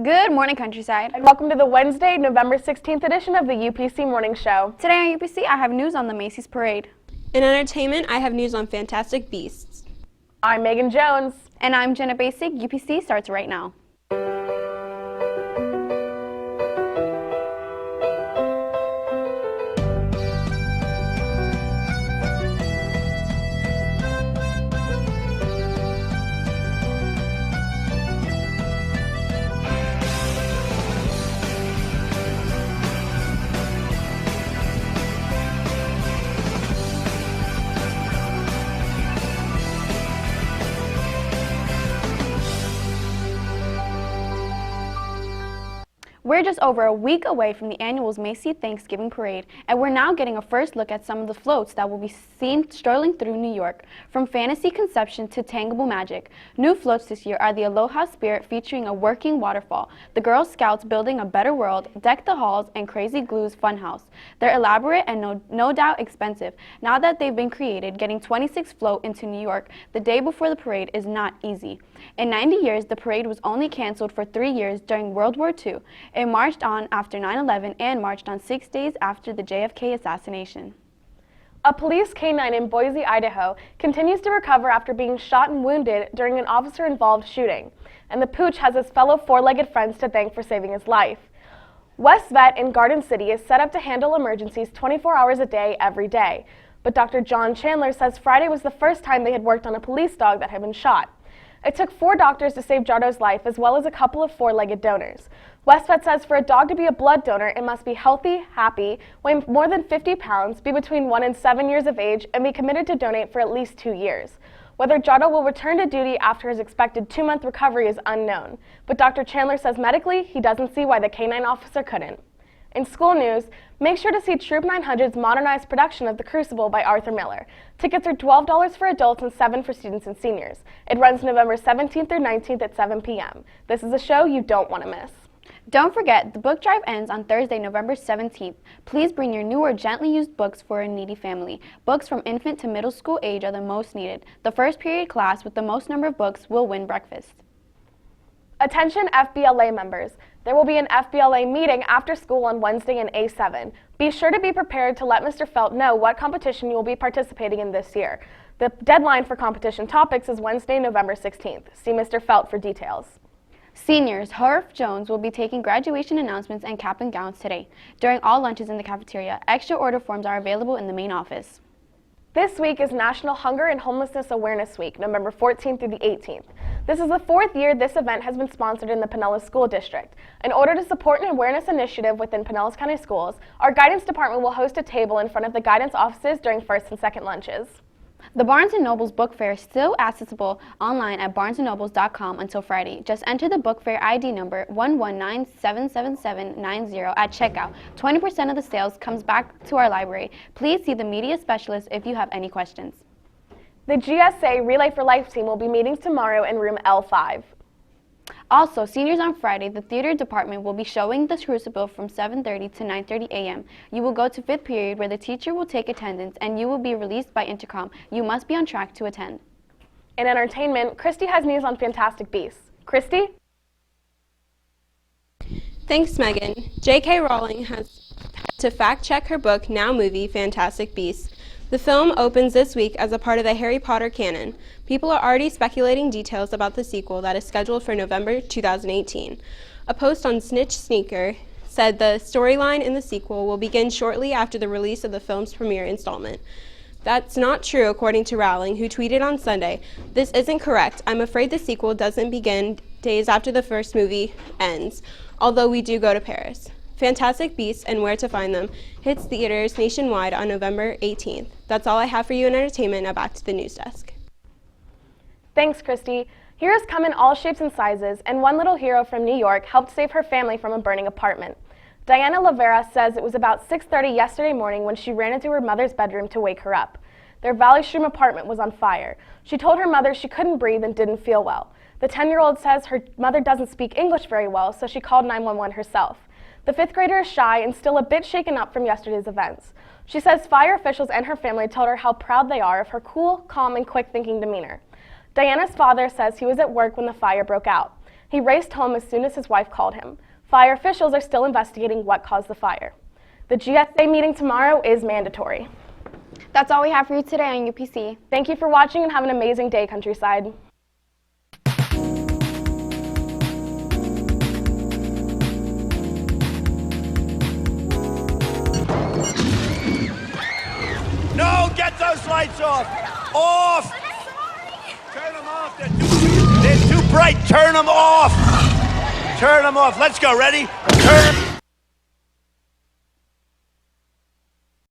Good morning, Countryside. And welcome to the Wednesday, November 16th edition of the UPC Morning Show. Today on UPC, I have news on the Macy's parade. In entertainment, I have news on Fantastic Beasts. I'm Megan Jones. And I'm Jenna Basic. UPC starts right now. We're just over a week away from the annual Macy's Thanksgiving Parade, and we're now getting a first look at some of the floats that will be seen strolling through New York. From fantasy conception to tangible magic, new floats this year are the Aloha Spirit featuring a working waterfall, the Girl Scouts building a better world, Deck the Halls, and Crazy Glue's Funhouse. They're elaborate and no doubt expensive. Now that they've been created, getting 26 float into New York the day before the parade is not easy. In 90 years, the parade was only canceled for 3 years during World War II. It marched on after 9/11 and marched on 6 days after the JFK assassination. A police canine in Boise, Idaho continues to recover after being shot and wounded during an officer-involved shooting, and the pooch has his fellow four-legged friends to thank for saving his life. West Vet in Garden City is set up to handle emergencies 24 hours a day, every day, but Dr. John Chandler says Friday was the first time they had worked on a police dog that had been shot. It took 4 doctors to save Jardo's life, as well as a couple of four-legged donors. WestVet says for a dog to be a blood donor, it must be healthy, happy, weigh more than 50 pounds, be between 1 and 7 years of age, and be committed to donate for at least 2 years. Whether Jardo will return to duty after his expected 2-month recovery is unknown, but Dr. Chandler says medically, he doesn't see why the canine officer couldn't. In school news, make sure to see Troop 900's modernized production of The Crucible by Arthur Miller. Tickets are $12 for adults and $7 for students and seniors. It runs November 17th through 19th at 7 p.m. This is a show you don't want to miss. Don't forget, the book drive ends on Thursday, November 17th. Please bring your new or gently used books for a needy family. Books from infant to middle school age are the most needed. The first period class with the most number of books will win breakfast. Attention FBLA members. There will be an FBLA meeting after school on Wednesday in A7. Be sure to be prepared to let Mr. Felt know what competition you will be participating in this year. The deadline for competition topics is Wednesday, November 16th. See Mr. Felt for details. Seniors, Harf Jones will be taking graduation announcements and cap and gowns today. During all lunches in the cafeteria, extra order forms are available in the main office. This week is National Hunger and Homelessness Awareness Week, November 14th through the 18th. This is the 4th year this event has been sponsored in the Pinellas School District. In order to support an awareness initiative within Pinellas County Schools, our guidance department will host a table in front of the guidance offices during first and second lunches. The Barnes & Noble's book fair is still accessible online at barnesandnobles.com until Friday. Just enter the book fair ID number 119777790 at checkout. 20% of the sales comes back to our library. Please see the media specialist if you have any questions. The GSA Relay for Life team will be meeting tomorrow in room L5. Also, seniors on Friday, the theater department will be showing The Crucible from 7:30 to 9:30 a.m. You will go to 5th period where the teacher will take attendance and you will be released by intercom. You must be on track to attend. In entertainment, Christy has news on Fantastic Beasts. Christy? Thanks, Megan. J.K. Rowling has had to fact-check her book, now movie, Fantastic Beasts. The film opens this week as a part of the Harry Potter canon. People are already speculating details about the sequel that is scheduled for November 2018. A post on Snitch Sneaker said the storyline in the sequel will begin shortly after the release of the film's premiere installment. That's not true, according to Rowling, who tweeted on Sunday, "This isn't correct. I'm afraid the sequel doesn't begin days after the first movie ends, although we do go to Paris." Fantastic Beasts and Where to Find Them hits theaters nationwide on November 18th. That's all I have for you in entertainment. Now back to the news desk. Thanks, Christy. Heroes come in all shapes and sizes, and one little hero from New York helped save her family from a burning apartment. Diana Lavera says it was about 6:30 yesterday morning when she ran into her mother's bedroom to wake her up. Their Valley Stream apartment was on fire. She told her mother she couldn't breathe and didn't feel well. The 10-year-old says her mother doesn't speak English very well, so she called 911 herself. The 5th grader is shy and still a bit shaken up from yesterday's events. She says fire officials and her family told her how proud they are of her cool, calm, and quick-thinking demeanor. Diana's father says he was at work when the fire broke out. He raced home as soon as his wife called him. Fire officials are still investigating what caused the fire. The GSA meeting tomorrow is mandatory. That's all we have for you today on UPC. Thank you for watching and have an amazing day, Countryside. No, get those lights off! Off! Turn them off. They're too bright. Turn them off. Turn them off. Let's go. Ready? Turn.